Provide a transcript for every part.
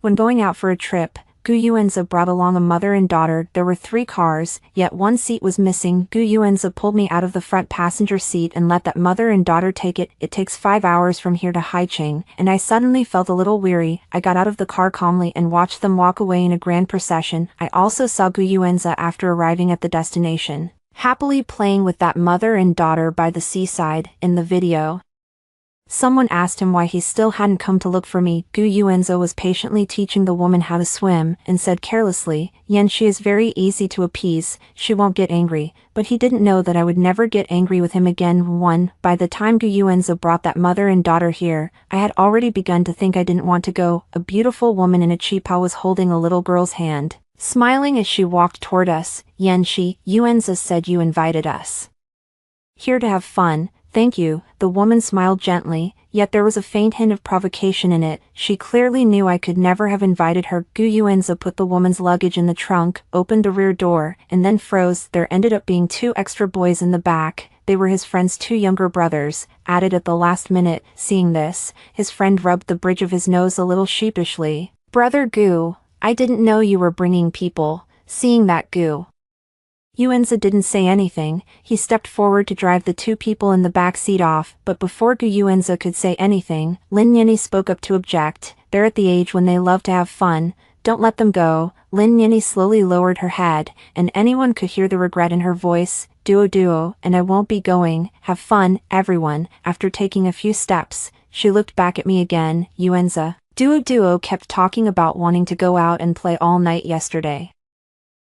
When going out for a trip, Gu Yuanzi brought along a mother and daughter. There were 3 cars, yet one seat was missing. Gu Yuanzi pulled me out of the front passenger seat and let that mother and daughter take it. It takes 5 hours from here to Haicheng, and I suddenly felt a little weary. I got out of the car calmly and watched them walk away in a grand procession. I also saw Gu Yuanzi after arriving at the destination, happily playing with that mother and daughter by the seaside. In the video, someone asked him why he still hadn't come to look for me. Gu Yuanzi was patiently teaching the woman how to swim, and said carelessly, "She is very easy to appease, she won't get angry." But he didn't know that I would never get angry with him again. By the time Gu Yuanzi brought that mother and daughter here, I had already begun to think I didn't want to go. A beautiful woman in a qipao was holding a little girl's hand, smiling as she walked toward us. Yuanzi said you invited us here to have fun. Thank you, the woman smiled gently, yet there was a faint hint of provocation in it. She clearly knew I could never have invited her. Gu Yuanzi put the woman's luggage in the trunk, opened the rear door, and then froze. There ended up being 2 extra boys in the back. They were his friend's 2 younger brothers, added at the last minute. Seeing this, his friend rubbed the bridge of his nose a little sheepishly. "Brother Gu, I didn't know you were bringing people." Seeing that, Gu Yuanzi didn't say anything. He stepped forward to drive the 2 people in the back seat off, but before Gu Yuanzi could say anything, Lin Yini spoke up to object. "They're at the age when they love to have fun. Don't let them go." Lin Yini slowly lowered her head, and anyone could hear the regret in her voice. Duo, and I won't be going. Have fun, everyone." After taking a few steps, she looked back at me again. "Yuanzi, Duo kept talking about wanting to go out and play all night yesterday.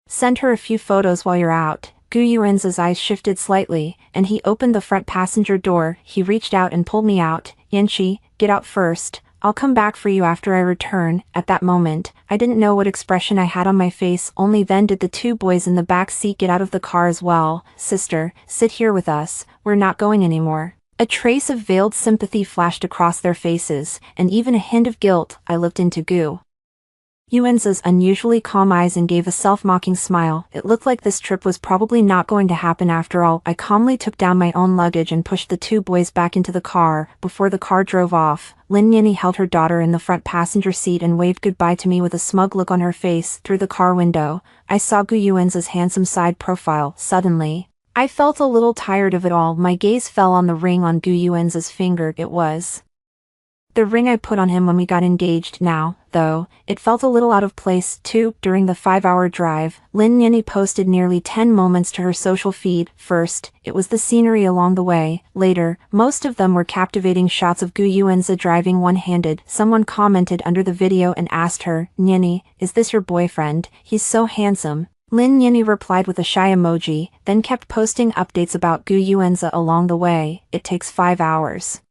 Send her a few photos while you're out." Gu Yuanzi's eyes shifted slightly, and he opened the front passenger door. He reached out and pulled me out. "Yanqi, get out first. I'll come back for you after I return." At that moment, I didn't know what expression I had on my face. Only then did the 2 boys in the back seat get out of the car as well. "Sister, sit here with us. We're not going anymore." A trace of veiled sympathy flashed across their faces, and even a hint of guilt. I looked into Gu Yuanzi's unusually calm eyes and gave a self-mocking smile. It looked like this trip was probably not going to happen after all. I calmly took down my own luggage and pushed the 2 boys back into the car. Before the car drove off, Lin Yini held her daughter in the front passenger seat and waved goodbye to me with a smug look on her face. Through the car window, I saw Gu Yuanzi's handsome side profile. Suddenly, I felt a little tired of it all. My gaze fell on the ring on Gu Yuanzi's finger. It was the ring I put on him when we got engaged. Now, though, it felt a little out of place, too. During the 5-hour drive, Lin Yini posted nearly 10 moments to her social feed. First, it was the scenery along the way. Later, most of them were captivating shots of Gu Yuanzi driving one-handed. Someone commented under the video and asked her, "Yini, is this your boyfriend? He's so handsome." Lin Yini replied with a shy emoji, then kept posting updates about Gu Yuanzi along the way. It takes 5 hours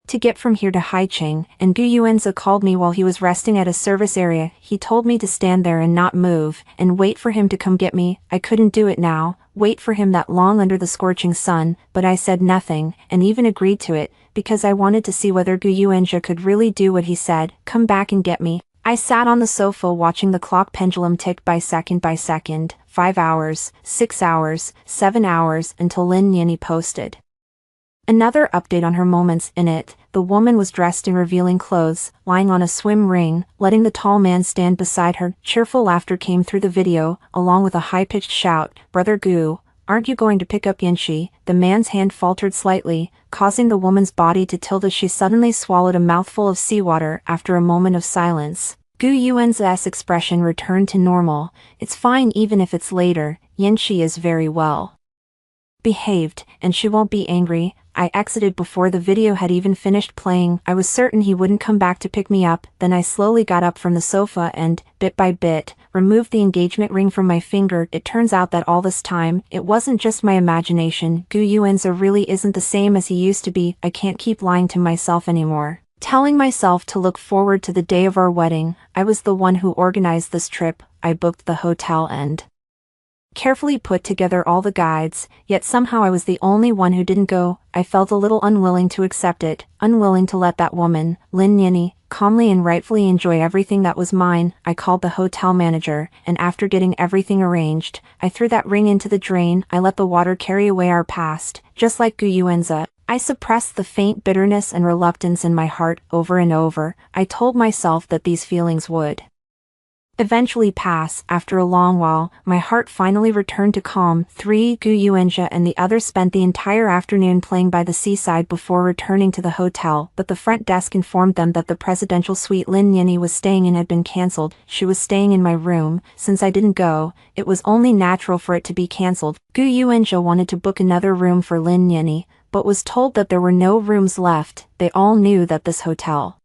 to get from here to Haicheng, and Gu Yuanzi called me while he was resting at a service area. He told me to stand there and not move, and wait for him to come get me. I couldn't do it now, wait for him that long under the scorching sun, but I said nothing, and even agreed to it, because I wanted to see whether Gu Yuanzi could really do what he said, come back and get me. I sat on the sofa watching the clock pendulum tick by second, 5 hours, 6 hours, 7 hours, until Lin Yini posted another update on her moments. In it, the woman was dressed in revealing clothes, lying on a swim ring, letting the tall man stand beside her. Cheerful laughter came through the video, along with a high-pitched shout, "Brother Gu, aren't you going to pick up Yanqi?" The man's hand faltered slightly, causing the woman's body to tilt as she suddenly swallowed a mouthful of seawater. After a moment of silence, Gu Yuanzi's expression returned to normal. "It's fine even if it's later. Yanqi is very well behaved, and she won't be angry." I exited before the video had even finished playing. I was certain he wouldn't come back to pick me up. Then I slowly got up from the sofa and, bit by bit, removed the engagement ring from my finger. It turns out that all this time, it wasn't just my imagination. Gu Yuanzi really isn't the same as he used to be. I can't keep lying to myself anymore, telling myself to look forward to the day of our wedding. I was the one who organized this trip. I booked the hotel and carefully put together all the guides, yet somehow I was the only one who didn't go. I felt a little unwilling to accept it, unwilling to let that woman, Lin Yini, calmly and rightfully enjoy everything that was mine. I called the hotel manager, and after getting everything arranged, I threw that ring into the drain. I let the water carry away our past, just like Gu Yuanzi. I suppressed the faint bitterness and reluctance in my heart over and over. I told myself that these feelings would eventually pass. After a long while, my heart finally returned to calm. 3. Gu Yuanjia and the others spent the entire afternoon playing by the seaside before returning to the hotel, but the front desk informed them that the presidential suite Lin Yini was staying in had been cancelled. She was staying in my room. Since I didn't go, it was only natural for it to be cancelled. Gu Yuanjia wanted to book another room for Lin Yini, but was told that there were no rooms left. They all knew that this hotel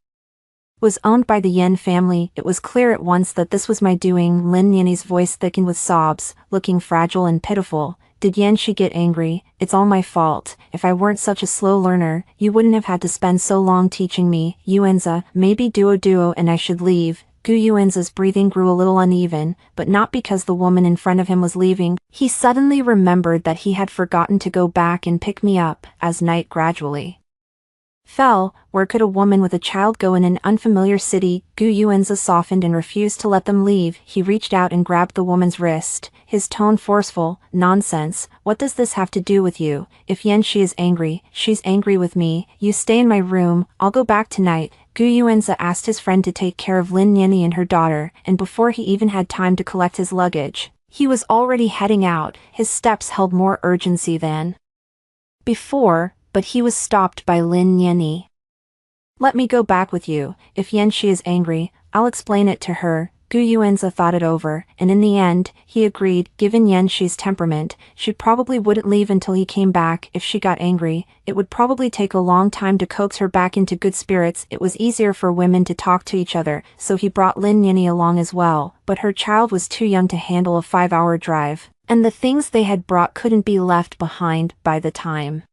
was owned by the Yen family. It was clear at once that this was my doing. Lin Yini's voice thickened with sobs, looking fragile and pitiful. Did Yanxi get angry? It's all my fault. If I weren't such a slow learner, you wouldn't have had to spend so long teaching me. Yuanza, maybe duo and I should leave. Gu Yuanza's breathing grew a little uneven, but not because the woman in front of him was leaving. He suddenly remembered that he had forgotten to go back and pick me up. As night gradually fell, where could a woman with a child go in an unfamiliar city? Gu Yuanza softened and refused to let them leave. He reached out and grabbed the woman's wrist, his tone forceful. Nonsense, what does this have to do with you? If Yanxi is angry, she's angry with me. You stay in my room, I'll go back tonight. Gu Yuanza asked his friend to take care of Lin Yini and her daughter, and before he even had time to collect his luggage, he was already heading out. His steps held more urgency than before, but he was stopped by Lin Yini. Let me go back with you. If Yanxi is angry, I'll explain it to her. Gu Yuanza thought it over, and in the end, he agreed. Given Yanxi's temperament, she probably wouldn't leave until he came back. If she got angry, it would probably take a long time to coax her back into good spirits. It was easier for women to talk to each other, so he brought Lin Yini along as well, but her child was too young to handle a 5-hour drive, and the things they had brought couldn't be left behind by the time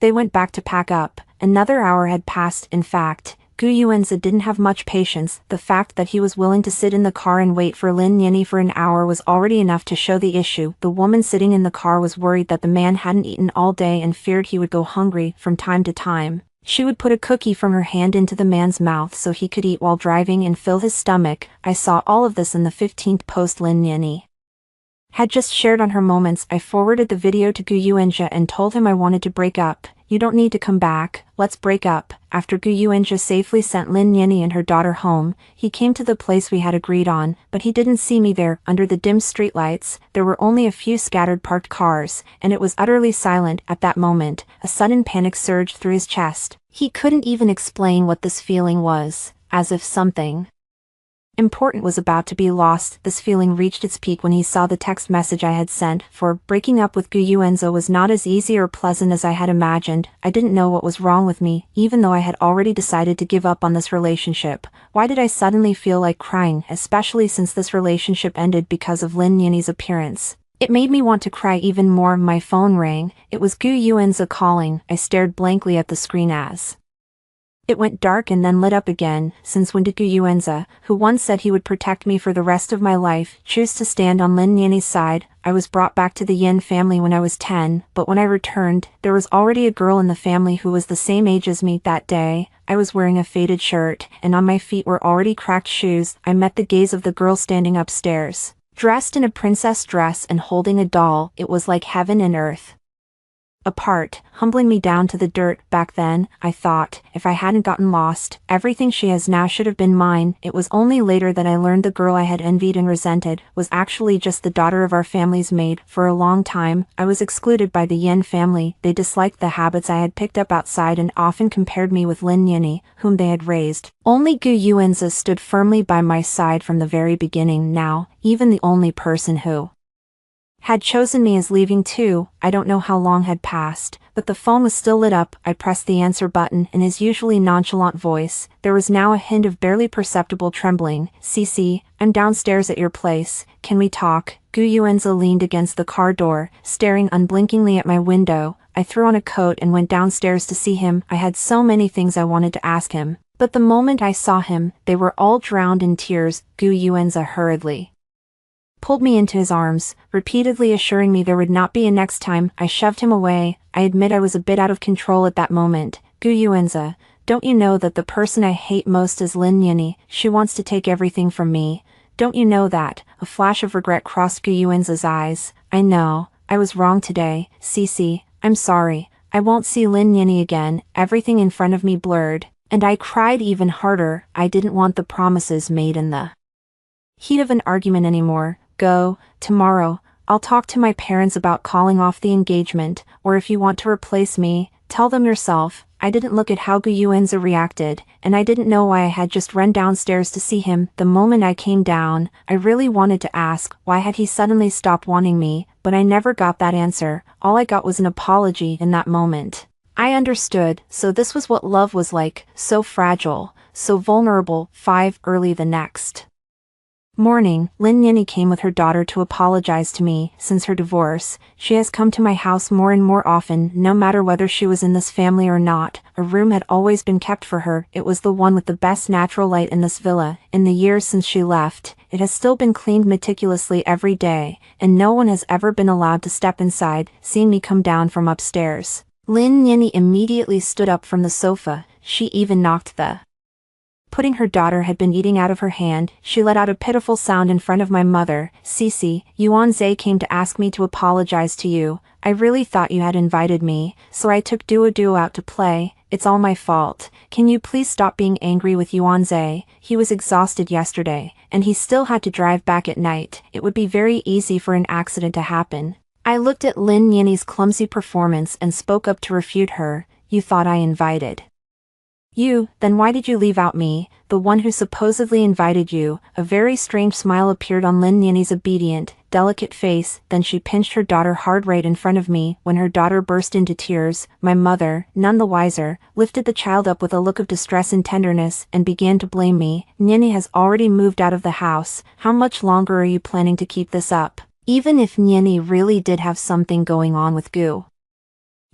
they went back to pack up. Another hour had passed. In fact, Gu Yuanza didn't have much patience. The fact that he was willing to sit in the car and wait for Lin Yini for an hour was already enough to show the issue. The woman sitting in the car was worried that the man hadn't eaten all day and feared he would go hungry. From time to time, she would put a cookie from her hand into the man's mouth so he could eat while driving and fill his stomach. I saw all of this in the 15th post Lin Yini had just shared on her moments. I forwarded the video to Gu Yuanjia and told him I wanted to break up. You don't need to come back, let's break up. After Gu Yuanjia safely sent Lin Yini and her daughter home, he came to the place we had agreed on, but he didn't see me there. Under the dim streetlights, there were only a few scattered parked cars, and it was utterly silent. At that moment, a sudden panic surged through his chest. He couldn't even explain what this feeling was, as if something important was about to be lost. This feeling reached its peak when he saw the text message I had sent. For breaking up with Gu Yuanza was not as easy or pleasant as I had imagined. I didn't know what was wrong with me, even though I had already decided to give up on this relationship. Why did I suddenly feel like crying, especially since this relationship ended because of Lin Yini's appearance? It made me want to cry even more. My phone rang. It was Gu Yuanza calling. I stared blankly at the screen as it went dark and then lit up again. Since when did Gu Yuanza, who once said he would protect me for the rest of my life, choose to stand on Lin Yini's side? I was brought back to the Yin family when I was 10, but when I returned, there was already a girl in the family who was the same age as me. That day, I was wearing a faded shirt, and on my feet were already cracked shoes. I met the gaze of the girl standing upstairs, dressed in a princess dress and holding a doll. It was like heaven and earth apart, humbling me down to the dirt. Back then, I thought, if I hadn't gotten lost, everything she has now should have been mine. It was only later that I learned the girl I had envied and resented was actually just the daughter of our family's maid. For a long time, I was excluded by the Yin family. They disliked the habits I had picked up outside and often compared me with Lin Yini, whom they had raised. Only Gu Yuanza stood firmly by my side from the very beginning. Now, even the only person who had chosen me is leaving too. I don't know how long had passed, but the phone was still lit up. I pressed the answer button. In his usually nonchalant voice, there was now a hint of barely perceptible trembling. Cece, I'm downstairs at your place. Can we talk? Gu Yuanza leaned against the car door, staring unblinkingly at my window. I threw on a coat and went downstairs to see him. I had so many things I wanted to ask him, but the moment I saw him, they were all drowned in tears. Gu Yuanza hurriedly pulled me into his arms, repeatedly assuring me there would not be a next time. I shoved him away. I admit I was a bit out of control at that moment. Gu Yuanza, don't you know that the person I hate most is Lin Yini? She wants to take everything from me. Don't you know that? A flash of regret crossed Gu Yuanza's eyes. I know, I was wrong today. Cece, I'm sorry. I won't see Lin Yini again, everything in front of me blurred, and I cried even harder. I didn't want the promises made in the heat of an argument anymore. Go, tomorrow, I'll talk to my parents about calling off the engagement, or if you want to replace me, tell them yourself. I didn't look at how Gu Yuanzi reacted, and I didn't know why I had just run downstairs to see him. The moment I came down, I really wanted to ask, why had he suddenly stopped wanting me, but I never got that answer. All I got was an apology in that moment. I understood, so this was what love was like, so fragile, so vulnerable. 5 early the next morning, Lin Yini came with her daughter to apologize to me. Since her divorce, she has come to my house more and more often, no matter whether she was in this family or not. A room had always been kept for her. It was the one with the best natural light in this villa. In the years since she left, it has still been cleaned meticulously every day, and no one has ever been allowed to step inside. Seeing me come down from upstairs, Lin Yini immediately stood up from the sofa. She even knocked the pudding her daughter had been eating out of her hand. She let out a pitiful sound in front of my mother. Cece, Yuanzi came to ask me to apologize to you. I really thought you had invited me, so I took Duo out to play. It's all my fault. Can you please stop being angry with Yuanzi? He was exhausted yesterday, and he still had to drive back at night. It would be very easy for an accident to happen. I looked at Lin Yini's clumsy performance and spoke up to refute her. You thought I invited you, then why did you leave out me, the one who supposedly invited you? A very strange smile appeared on Lin Yini's obedient, delicate face. Then she pinched her daughter hard right in front of me. When her daughter burst into tears, my mother, none the wiser, lifted the child up with a look of distress and tenderness, and began to blame me. Yini has already moved out of the house. How much longer are you planning to keep this up? Even if Yini really did have something going on with Gu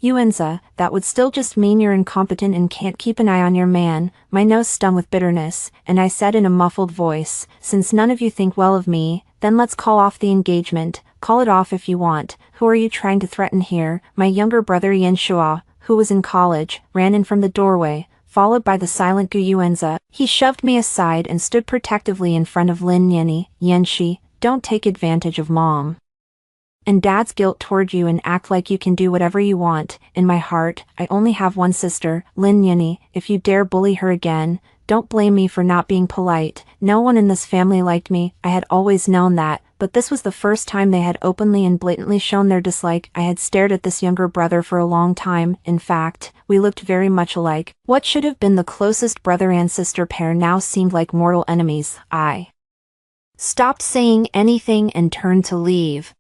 Yuanzi, that would still just mean you're incompetent and can't keep an eye on your man. My nose stung with bitterness, and I said in a muffled voice, since none of you think well of me, then let's call off the engagement. Call it off if you want. Who are you trying to threaten here? My younger brother Yan Shua, who was in college, ran in from the doorway, followed by the silent Gu Yuanzi. He shoved me aside and stood protectively in front of Lin Yini. Yanshi, don't take advantage of mom and dad's guilt toward you and act like you can do whatever you want. In my heart, I only have one sister, Lin Yini. If you dare bully her again, don't blame me for not being polite. No one in this family liked me. I had always known that, but this was the first time they had openly and blatantly shown their dislike. I had stared at this younger brother for a long time. In fact, we looked very much alike. What should have been the closest brother and sister pair now seemed like mortal enemies. I stopped saying anything and turned to leave.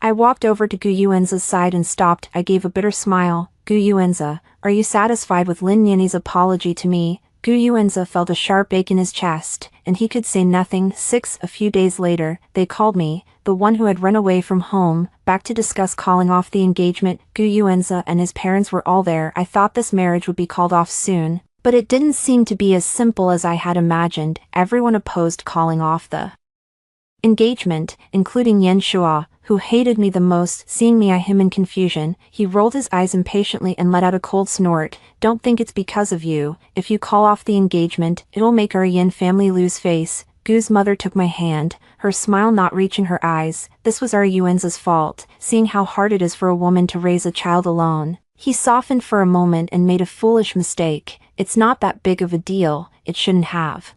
I walked over to Gu Yuanzi's side and stopped. I gave a bitter smile. Gu Yuanzi, are you satisfied with Lin Yini's apology to me? Gu Yuanzi felt a sharp ache in his chest, and he could say nothing. A few days later, they called me, the one who had run away from home, back to discuss calling off the engagement. Gu Yuanzi and his parents were all there. I thought this marriage would be called off soon, but it didn't seem to be as simple as I had imagined. Everyone opposed calling off the engagement, including Yan Shua, who hated me the most. Seeing me eye him in confusion, he rolled his eyes impatiently and let out a cold snort. Don't think it's because of you. If you call off the engagement, it'll make our Yin family lose face. Gu's mother took my hand, her smile not reaching her eyes. This was our Yuanzi's fault. Seeing how hard it is for a woman to raise a child alone, he softened for a moment and made a foolish mistake. It's not that big of a deal. It shouldn't have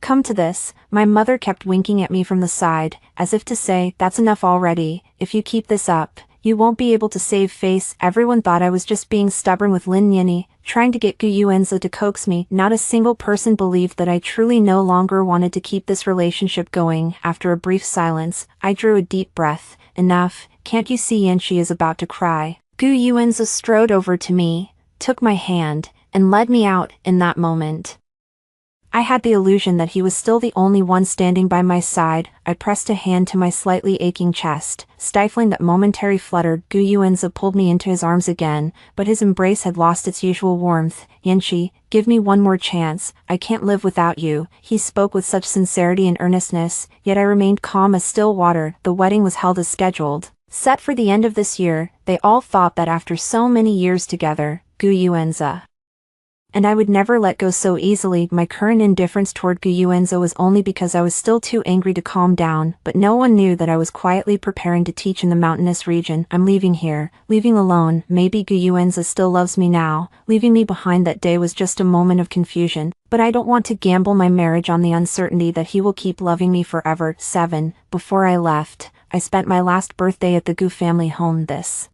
come to this. My mother kept winking at me from the side, as if to say, that's enough already. If you keep this up, you won't be able to save face. Everyone thought I was just being stubborn with Lin Yini, trying to get Gu Yuanzi to coax me. Not a single person believed that I truly no longer wanted to keep this relationship going. After a brief silence, I drew a deep breath. Enough, can't you see Yanshi is about to cry? Gu Yuanzi strode over to me, took my hand, and led me out. In that moment, I had the illusion that he was still the only one standing by my side. I pressed a hand to my slightly aching chest, stifling that momentary flutter. Gu Yuanzi pulled me into his arms again, but his embrace had lost its usual warmth. Yanshi, give me one more chance. I can't live without you. He spoke with such sincerity and earnestness, yet I remained calm as still water. The wedding was held as scheduled, set for the end of this year. They all thought that after so many years together, Gu Yuanzi And I would never let go so easily. My current indifference toward Guyuenza was only because I was still too angry to calm down, but no one knew that I was quietly preparing to teach in the mountainous region. I'm leaving here, leaving alone. Maybe Guyuenza still loves me now. Leaving me behind that day was just a moment of confusion, but I don't want to gamble my marriage on the uncertainty that he will keep loving me forever. 7. Before I left, I spent my last birthday at the Gu family home. This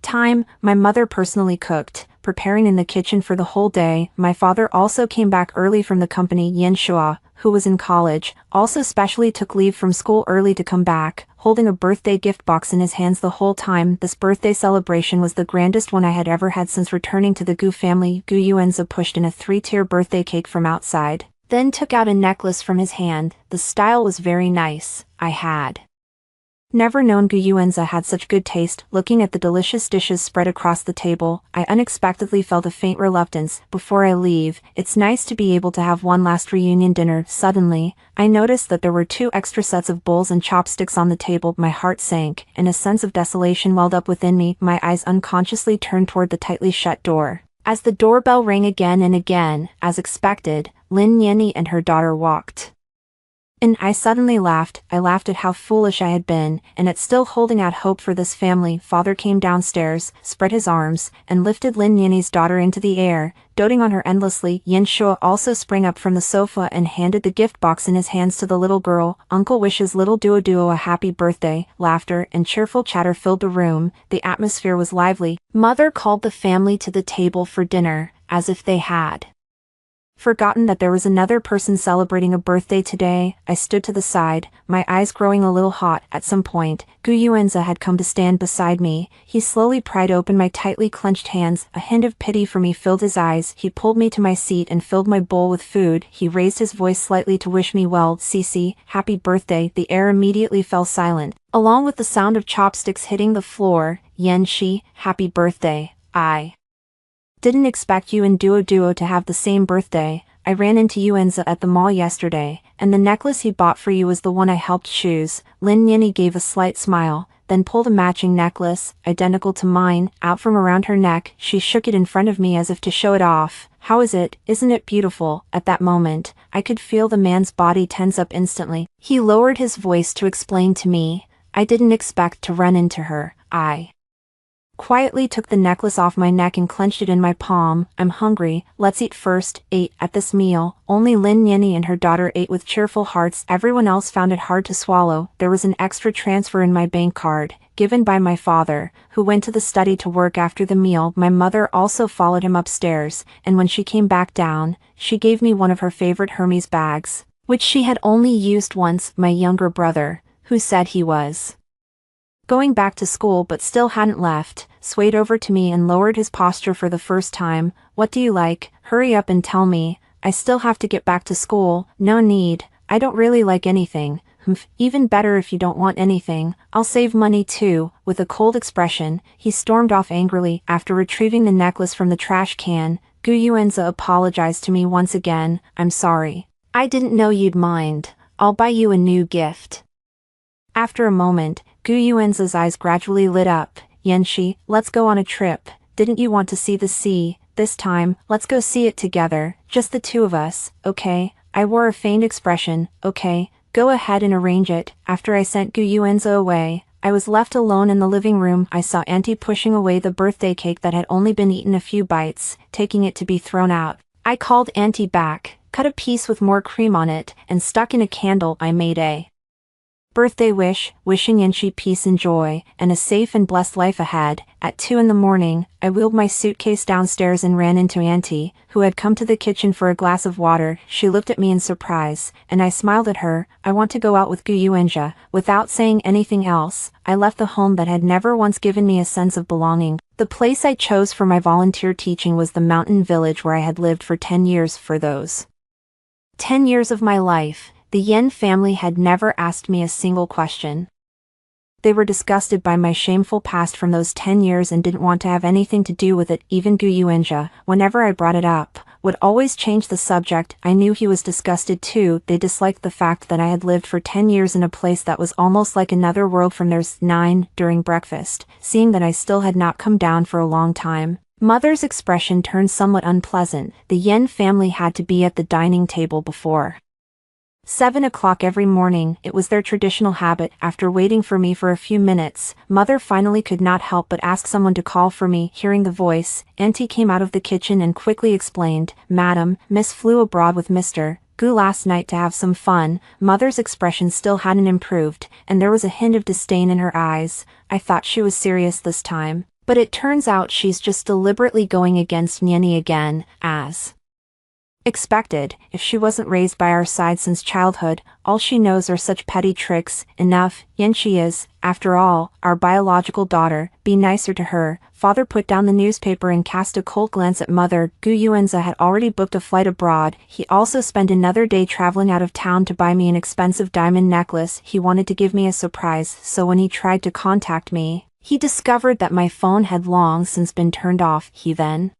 time, my mother personally cooked, preparing in the kitchen for the whole day. My father also came back early from the company. Yan Shua, who was in college, also specially took leave from school early to come back, holding a birthday gift box in his hands the whole time. This birthday celebration was the grandest one I had ever had since returning to the Gu family. Guyuenza pushed in a 3-tier birthday cake from outside, then took out a necklace from his hand. The style was very nice. I had never known Guyuenza had such good taste. Looking at the delicious dishes spread across the table, I unexpectedly felt a faint reluctance. Before I leave, it's nice to be able to have one last reunion dinner. Suddenly, I noticed that there were 2 extra sets of bowls and chopsticks on the table. My heart sank, and a sense of desolation welled up within me. My eyes unconsciously turned toward the tightly shut door. As the doorbell rang again and again, as expected, Lin Yenny and her daughter walked. And I suddenly laughed. I laughed at how foolish I had been, and at still holding out hope for this family. Father came downstairs, spread his arms, and lifted Lin Yenny's daughter into the air, doting on her endlessly. Yin Shua also sprang up from the sofa and handed the gift box in his hands to the little girl. Uncle wishes little Duo a happy birthday. Laughter and cheerful chatter filled the room. The atmosphere was lively. Mother called the family to the table for dinner, as if they had forgotten that there was another person celebrating a birthday today. I stood to the side, my eyes growing a little hot. At some point, Guyuenza had come to stand beside me. He slowly pried open my tightly clenched hands. A hint of pity for me filled his eyes. He pulled me to my seat and filled my bowl with food. He raised his voice slightly to wish me well. Cici, happy birthday. The air immediately fell silent, along with the sound of chopsticks hitting the floor. Yan Shi, happy birthday. I didn't expect you and Duo to have the same birthday. I ran into Yuenza at the mall yesterday, and the necklace he bought for you was the one I helped choose. Lin Yenny gave a slight smile, then pulled a matching necklace, identical to mine, out from around her neck. She shook it in front of me as if to show it off. How is it? Isn't it beautiful? At that moment, I could feel the man's body tense up instantly. He lowered his voice to explain to me. I didn't expect to run into her. I quietly took the necklace off my neck and clenched it in my palm. I'm hungry, let's eat first. 8. At this meal, only Lin Yenny and her daughter ate with cheerful hearts. Everyone else found it hard to swallow. There was an extra transfer in my bank card, given by my father, who went to the study to work after the meal. My mother also followed him upstairs, and when she came back down, she gave me one of her favorite Hermes bags, which she had only used once. My younger brother, who said he was going back to school but still hadn't left, swayed over to me and lowered his posture for the first time. What do you like? Hurry up and tell me. I still have to get back to school. No need. I don't really like anything. Even better if you don't want anything. I'll save money too. With a cold expression, he stormed off angrily. After retrieving the necklace from the trash can, Guyuenza apologized to me once again. I'm sorry. I didn't know you'd mind. I'll buy you a new gift. After a moment, Guyuenza's eyes gradually lit up. Yenshi, let's go on a trip. Didn't you want to see the sea? This time, let's go see it together, just the two of us, okay? I wore a faint expression. Okay, go ahead and arrange it. After I sent Guyuenza away, I was left alone in the living room. I saw Auntie pushing away the birthday cake that had only been eaten a few bites, taking it to be thrown out. I called Auntie back, cut a piece with more cream on it, and stuck in a candle. I made a birthday wish, wishing Yenshi peace and joy, and a safe and blessed life ahead. At 2 in the morning, I wheeled my suitcase downstairs and ran into Auntie, who had come to the kitchen for a glass of water. She looked at me in surprise, and I smiled at her. I want to go out with Guyuenza. Without saying anything else, I left the home that had never once given me a sense of belonging. The place I chose for my volunteer teaching was the mountain village where I had lived for 10 years. For those 10 years of my life, the Yen family had never asked me a single question. They were disgusted by my shameful past from those 10 years and didn't want to have anything to do with it. Even Guyuenza, whenever I brought it up, would always change the subject. I knew he was disgusted too. They disliked the fact that I had lived for 10 years in a place that was almost like another world from theirs. 9. During breakfast, seeing that I still had not come down for a long time, Mother's expression turned somewhat unpleasant. The Yen family had to be at the dining table before 7 o'clock every morning. It was their traditional habit. After waiting for me for a few minutes, Mother finally could not help but ask someone to call for me. Hearing the voice, Auntie came out of the kitchen and quickly explained, "Madam, Miss flew abroad with Mr. Gu last night to have some fun." Mother's expression still hadn't improved, and there was a hint of disdain in her eyes. I thought she was serious this time, but it turns out she's just deliberately going against Niani again, as expected. If she wasn't raised by our side since childhood, all she knows are such petty tricks. Enough, Yanchi is, after all, our biological daughter. Be nicer to her. Father put down the newspaper and cast a cold glance at Mother. Gu Yuanza had already booked a flight abroad. He also spent another day traveling out of town to buy me an expensive diamond necklace. He wanted to give me a surprise, so when he tried to contact me, he discovered that my phone had long since been turned off. He then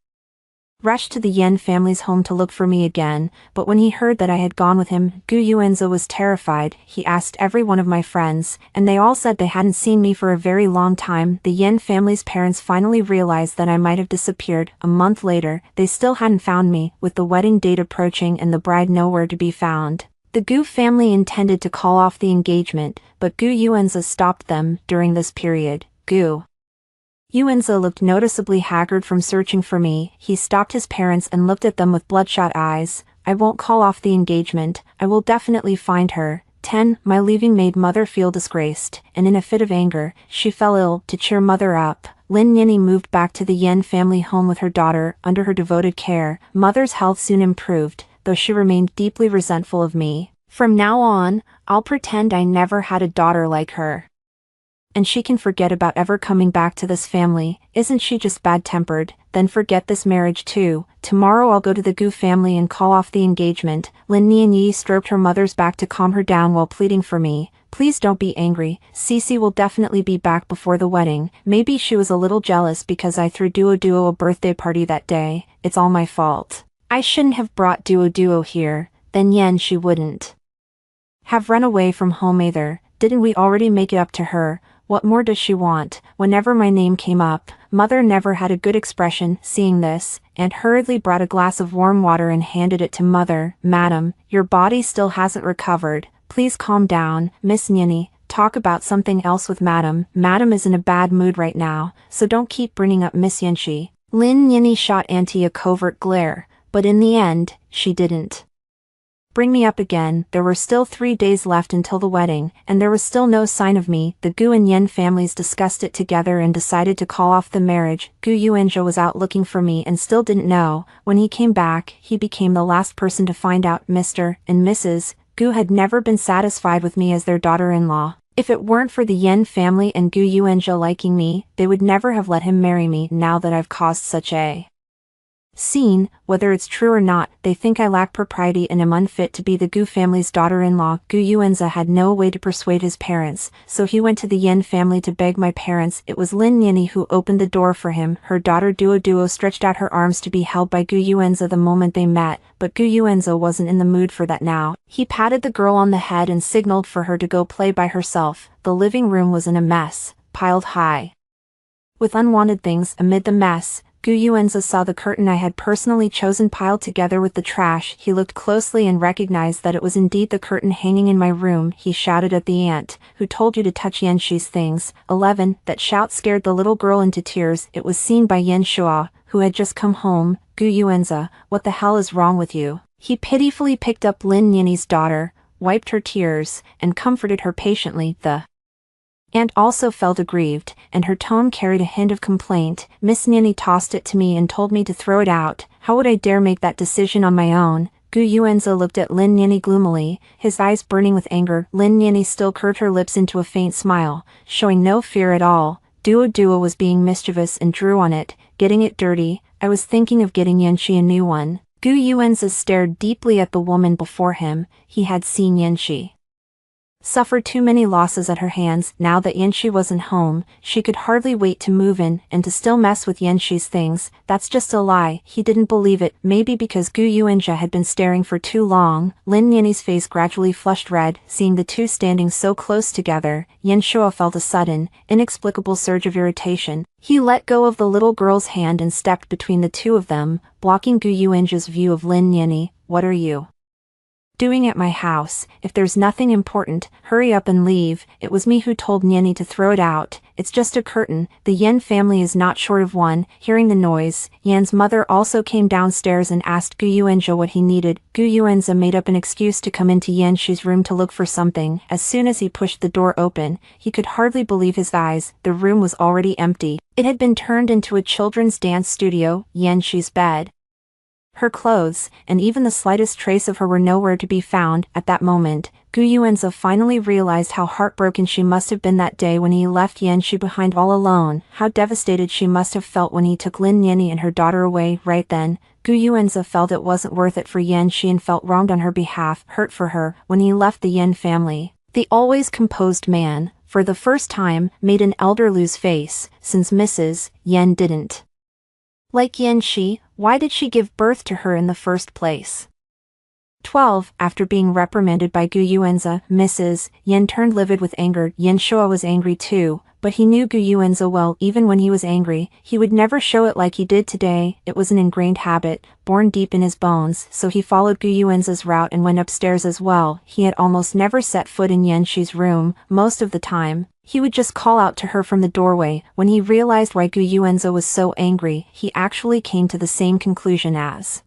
rushed to the Yen family's home to look for me again, but when he heard that I had gone with him, Gu Yuanza was terrified. He asked every one of my friends, and they all said they hadn't seen me for a very long time. The Yen family's parents finally realized that I might have disappeared. A month later, they still hadn't found me, with the wedding date approaching and the bride nowhere to be found. The Gu family intended to call off the engagement, but Gu Yuanza stopped them. During this period, Gu Yuanza looked noticeably haggard from searching for me. He stopped his parents and looked at them with bloodshot eyes. "I won't call off the engagement. I will definitely find her." 10. My leaving made Mother feel disgraced, and in a fit of anger, she fell ill. To cheer Mother up, Lin Yini moved back to the Yen family home with her daughter, under her devoted care. Mother's health soon improved, though she remained deeply resentful of me. "From now on, I'll pretend I never had a daughter like her, and she can forget about ever coming back to this family. Isn't she just bad-tempered? Then forget this marriage too. Tomorrow I'll go to the Gu family and call off the engagement." Lin Nianyi stroked her mother's back to calm her down while pleading for me. "Please don't be angry. Cece will definitely be back before the wedding. Maybe she was a little jealous because I threw Duo a birthday party that day. It's all my fault. I shouldn't have brought Duo here. Then Yen she wouldn't have run away from home either. Didn't we already make it up to her? What more does she want?" Whenever my name came up, Mother never had a good expression. Seeing this, Aunt hurriedly brought a glass of warm water and handed it to Mother. "Madam, your body still hasn't recovered. Please calm down." "Miss Niani, talk about something else with Madam. Madam is in a bad mood right now, so don't keep bringing up Miss Yanchi." Lin Niani shot Auntie a covert glare, but in the end, she didn't bring me up again. There were still 3 days left until the wedding, and there was still no sign of me. The Gu and Yen families discussed it together and decided to call off the marriage. Gu Yuanzhou was out looking for me and still didn't know. When he came back, he became the last person to find out. Mr. and Mrs. Gu had never been satisfied with me as their daughter-in-law. If it weren't for the Yen family and Gu Yuanzhou liking me, they would never have let him marry me. Now that I've caused such a scene, whether it's true or not, they think I lack propriety and am unfit to be the Gu family's daughter-in-law. Gu Yuanza had no way to persuade his parents, so he went to the Yen family to beg my parents. It was Lin Niani who opened the door for him. Her daughter Duo stretched out her arms to be held by Gu Yuanza the moment they met, but Gu Yuanza wasn't in the mood for that now. He patted the girl on the head and signaled for her to go play by herself. The living room was in a mess, piled high with unwanted things. Amid the mess, Gu Yuanza saw the curtain I had personally chosen piled together with the trash. He looked closely and recognized that it was indeed the curtain hanging in my room. He shouted at the aunt, "Who told you to touch Yanshi's things?" 11. That shout scared the little girl into tears. It was seen by Yan Shua, who had just come home. "Gu Yuanza, what the hell is wrong with you?" He pitifully picked up Lin Niani's daughter, wiped her tears, and comforted her patiently. The aunt also felt aggrieved, and her tone carried a hint of complaint. Miss Niani tossed it to me and told me to throw it out. How would I dare make that decision on my own? Gu Yuanza looked at Lin Niani gloomily, his eyes burning with anger. Lin Niani still curved her lips into a faint smile, showing no fear at all. Duo was being mischievous and drew on it, getting it dirty. "I was thinking of getting Yanshi a new one." Gu Yuanza stared deeply at the woman before him. He had seen Yanshi suffered too many losses at her hands. Now that Yanxi wasn't home, she could hardly wait to move in and to still mess with Yanxi's things. That's just a lie. He didn't believe it, maybe because Gu Yuanjia had been staring for too long. Lin Yanni's face gradually flushed red, seeing the two standing so close together. Yan Shuo felt a sudden, inexplicable surge of irritation. He let go of the little girl's hand and stepped between the two of them, blocking Gu Yuanjia's view of Lin Yanni. What are you doing at my house? If there's nothing important, hurry up and leave. It was me who told Niani to throw it out. It's just a curtain. The Yan family is not short of one. Hearing the noise, Yan's mother also came downstairs and asked Gu Yuanzhe what he needed. Gu Yuanzhe made up an excuse to come into Yanshi's room to look for something. As soon as he pushed the door open, he could hardly believe his eyes. The room was already empty. It had been turned into a children's dance studio. Yanshi's bed, her clothes, and even the slightest trace of her were nowhere to be found. At that moment, Gu Yuanzhe finally realized how heartbroken she must have been that day when he left Yanxi behind all alone. How devastated she must have felt when he took Lin Yanni and her daughter away. Right then, Gu Yuanzhe felt it wasn't worth it for Yanxi and felt wronged on her behalf, hurt for her. When he left the Yan family, the always composed man, for the first time, made an elder lose face, since Mrs. Yan didn't like Yanxi. Why did she give birth to her in the first place? 12. After being reprimanded by Gu Yuanzhe, Mrs. Yan turned livid with anger. Yan Shuo was angry too, but he knew Gu Yuanzhe well. Even when he was angry, he would never show it like he did today. It was an ingrained habit, born deep in his bones, so he followed Gu Yuanzhe's route and went upstairs as well. He had almost never set foot in Yanshi's room. Most of the time, he would just call out to her from the doorway. When he realized why Gu Yuanzhe was so angry, he actually came to the same conclusion as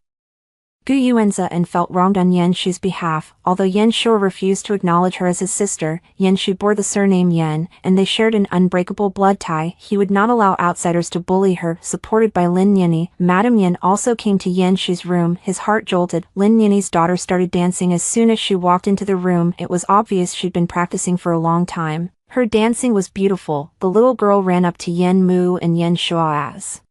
Gu Yuanzhe and felt wronged on Yanshi's behalf. Although Yan Shuo refused to acknowledge her as his sister, Yanxi bore the surname Yan, and they shared an unbreakable blood tie. He would not allow outsiders to bully her. Supported by Lin Yanni, Madame Yan also came to Yanshi's room. His heart jolted. Lin Yanni's daughter started dancing as soon as she walked into the room. It was obvious she'd been practicing for a long time. Her dancing was beautiful. The little girl ran up to Yan Mu and Yan Shuo as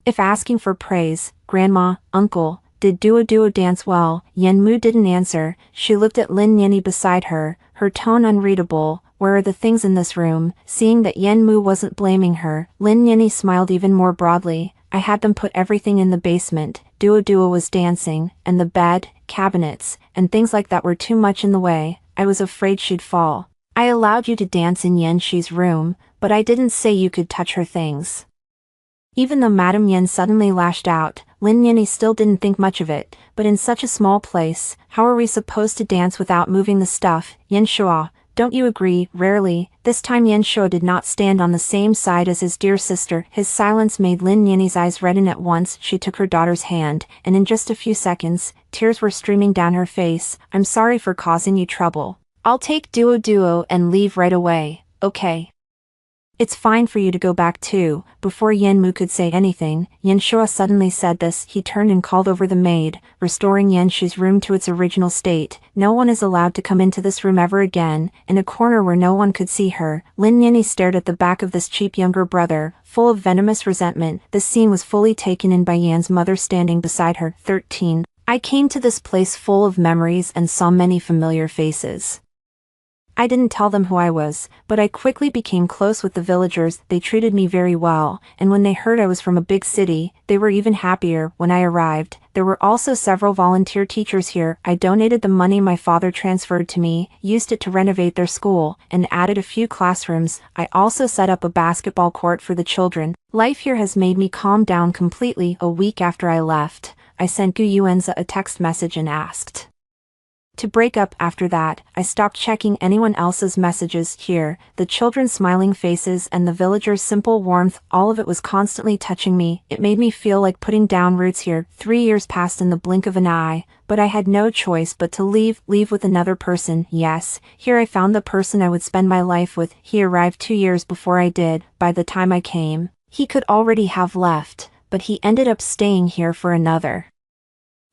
if asking for praise. Grandma, uncle, did Duo dance well? Yan Mu didn't answer. She looked at Lin Yanni beside her, her tone unreadable. Where are the things in this room? Seeing that Yan Mu wasn't blaming her, Lin Yanni smiled even more broadly. I had them put everything in the basement. Duo was dancing, and the bed, cabinets, and things like that were too much in the way. I was afraid she'd fall. I allowed you to dance in Yanshi's room, but I didn't say you could touch her things. Even though Madame Yan suddenly lashed out, Lin Yanni still didn't think much of it. But in such a small place, how are we supposed to dance without moving the stuff? Yan Shuo, don't you agree? Rarely. This time Yan Shuo did not stand on the same side as his dear sister. His silence made Lin Yanni's eyes redden at once. She took her daughter's hand, and in just a few seconds, tears were streaming down her face. I'm sorry for causing you trouble. I'll take Duo and leave right away, okay? It's fine for you to go back too. Before Yan Mu could say anything, Yan Shuo suddenly said this. He turned and called over the maid, restoring Yanshi's room to its original state. No one is allowed to come into this room ever again. In a corner where no one could see her, Lin Yanni stared at the back of this cheap younger brother, full of venomous resentment. This scene was fully taken in by Yan's mother standing beside her. 13. I came to this place full of memories and saw many familiar faces. I didn't tell them who I was, but I quickly became close with the villagers. They treated me very well, and when they heard I was from a big city, they were even happier. When I arrived, there were also several volunteer teachers here. I donated the money my father transferred to me, used it to renovate their school, and added a few classrooms. I also set up a basketball court for the children. Life here has made me calm down completely. A week after I left, I sent Gu Yuanzhe a text message and asked to break up. After that, I stopped checking anyone else's messages. Here, the children's smiling faces and the villagers' simple warmth, all of it was constantly touching me. It made me feel like putting down roots here. 3 years passed in the blink of an eye, but I had no choice but to leave with another person. Yes, here I found the person I would spend my life with. He arrived 2 years before I did. By the time I came, he could already have left, but he ended up staying here for another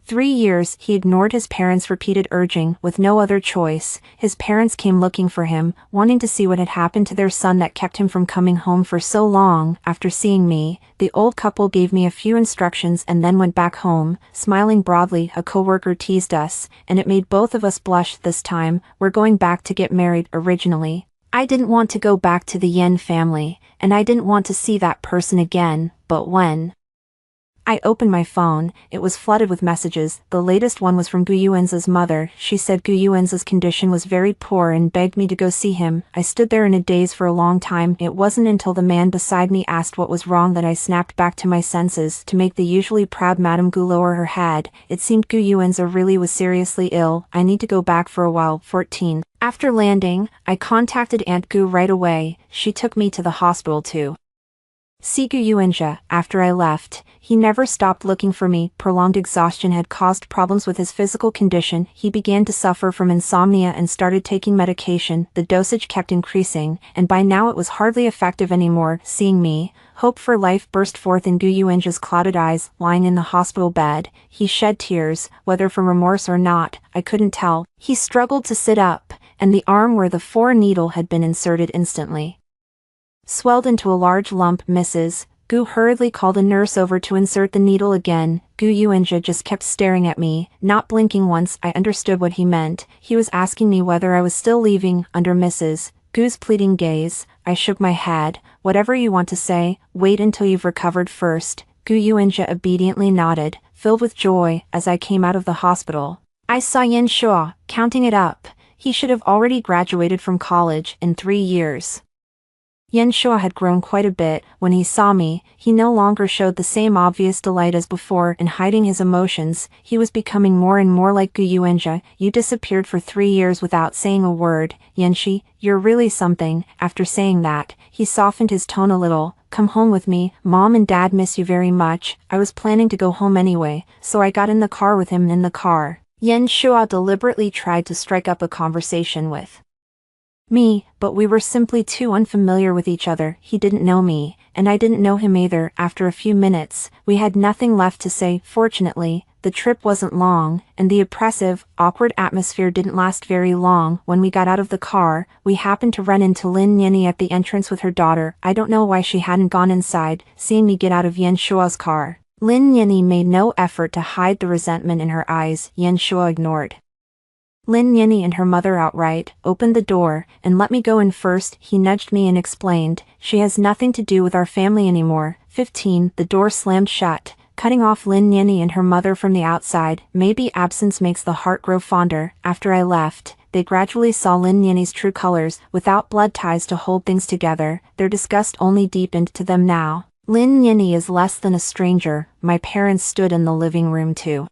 3 years, he ignored his parents' repeated urging. With no other choice, his parents came looking for him, wanting to see what had happened to their son that kept him from coming home for so long. After seeing me, the old couple gave me a few instructions and then went back home, smiling broadly. A coworker teased us, and it made both of us blush. This time, we're going back to get married. Originally, I didn't want to go back to the Yen family, and I didn't want to see that person again, but when I opened my phone, it was flooded with messages. The latest one was from Gu Yuanza's mother. She said Gu Yuanza's condition was very poor and begged me to go see him. I stood there in a daze for a long time. It wasn't until the man beside me asked what was wrong that I snapped back to my senses. To make the usually proud Madame Gu lower her head, it seemed Gu Yuanza really was seriously ill. I need to go back for a while. 14. After landing, I contacted Aunt Gu right away. She took me to the hospital too. See Gu Yuanza. After I left, he never stopped looking for me. Prolonged exhaustion had caused problems with his physical condition. He began to suffer from insomnia and started taking medication. The dosage kept increasing, and by now it was hardly effective anymore. Seeing me, hope for life burst forth in Gu Yuanza's clouded eyes. Lying in the hospital bed, he shed tears, whether from remorse or not, I couldn't tell. He struggled to sit up, and the arm where the 4 needle had been inserted instantly swelled into a large lump. Mrs. Gu hurriedly called a nurse over to insert the needle again. Gu Yuanza just kept staring at me, not blinking once. I understood what he meant. He was asking me whether I was still leaving. Under Mrs. Gu's pleading gaze, I shook my head. Whatever you want to say, wait until you've recovered first. Gu Yuanza obediently nodded, filled with joy. As I came out of the hospital, I saw Yen Shua, counting it up. He should have already graduated from college in 3 years. Yen Shua had grown quite a bit. When he saw me, he no longer showed the same obvious delight as before in hiding his emotions. He was becoming more and more like Gu Yuanza. You disappeared for 3 years without saying a word. Yenshi, you're really something. After saying that, he softened his tone a little. Come home with me. Mom and Dad miss you very much. I was planning to go home anyway, so I got in the car with him. In the car, Yen Shua deliberately tried to strike up a conversation with me, but we were simply too unfamiliar with each other. He didn't know me, and I didn't know him either. After a few minutes, we had nothing left to say. Fortunately, the trip wasn't long, and the oppressive, awkward atmosphere didn't last very long. When we got out of the car, we happened to run into Lin Yenny at the entrance with her daughter. I don't know why she hadn't gone inside. Seeing me get out of Yen Shua's car, Lin Yenny made no effort to hide the resentment in her eyes. Yen Shua ignored Lin Yenny and her mother outright, opened the door, and let me go in first. He nudged me and explained, she has nothing to do with our family anymore. 15. The door slammed shut, cutting off Lin Yenny and her mother from the outside. Maybe absence makes the heart grow fonder. After I left, they gradually saw Lin Yenny's true colors. Without blood ties to hold things together, their disgust only deepened to them now. Lin Yenny is less than a stranger. My parents stood in the living room to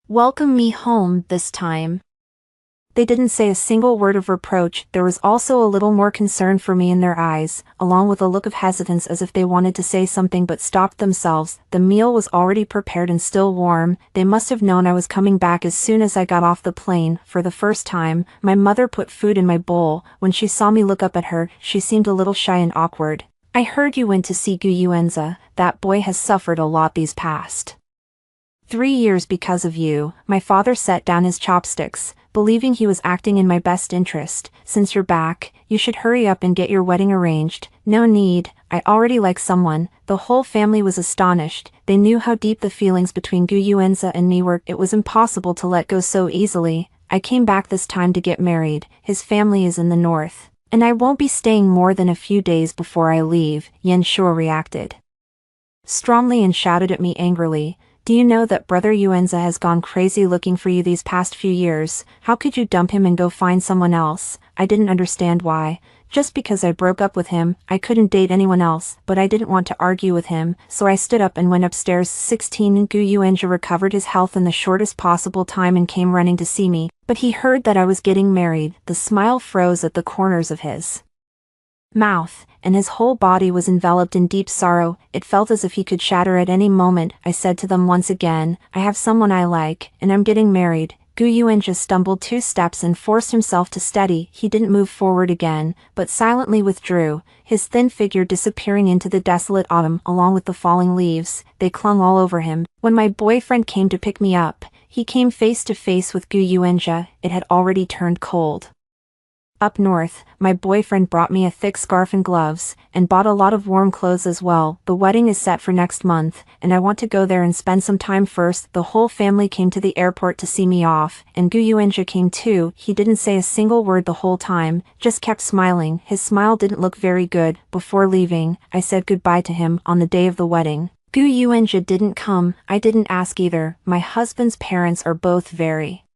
welcome me home. This time, they didn't say a single word of reproach. There was also a little more concern for me in their eyes, along with a look of hesitance as if they wanted to say something but stopped themselves. The meal was already prepared and still warm. They must have known I was coming back as soon as I got off the plane. For the first time, my mother put food in my bowl. When she saw me look up at her, she seemed a little shy and awkward. I heard you went to see Gu Yuanza. That boy has suffered a lot these past 3 years because of you. My father set down his chopsticks, believing he was acting in my best interest. Since you're back, you should hurry up and get your wedding arranged. No need, I already like someone. The whole family was astonished. They knew how deep the feelings between Gu Yuanza and me were. It was impossible to let go so easily. I came back this time to get married. His family is in the north, and I won't be staying more than a few days before I leave. Yen Shua reacted strongly and shouted at me angrily. Do you know that Brother Yuanza has gone crazy looking for you these past few years? How could you dump him and go find someone else? I didn't understand why. Just because I broke up with him, I couldn't date anyone else, but I didn't want to argue with him, so I stood up and went upstairs. 16. Gu Yuanza recovered his health in the shortest possible time and came running to see me, but he heard that I was getting married. The smile froze at the corners of his mouth, and his whole body was enveloped in deep sorrow. It felt as if he could shatter at any moment. I said to them once again, I have someone I like, and I'm getting married. Gu Yuan just stumbled 2 steps and forced himself to steady. He didn't move forward again, but silently withdrew, his thin figure disappearing into the desolate autumn along with the falling leaves. They clung all over him. When my boyfriend came to pick me up, he came face to face with Gu Yuanjia. It had already turned cold. Up north, my boyfriend brought me a thick scarf and gloves, and bought a lot of warm clothes as well. The wedding is set for next month, and I want to go there and spend some time first. The whole family came to the airport to see me off, and Gu Yuanjia came too. He didn't say a single word the whole time, just kept smiling. His smile didn't look very good. Before leaving, I said goodbye to him on the day of the wedding. Gu Yuanjia didn't come. I didn't ask either. My husband's parents are both very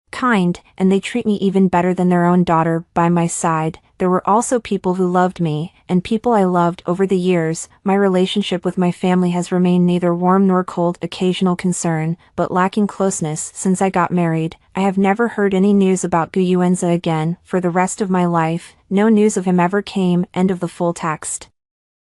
kind, and they treat me even better than their own daughter. By my side, there were also people who loved me, and people I loved. Over the years, my relationship with my family has remained neither warm nor cold, occasional concern, but lacking closeness. Since I got married, I have never heard any news about Gu Yuanjia again. For the rest of my life, no news of him ever came. End of the full text.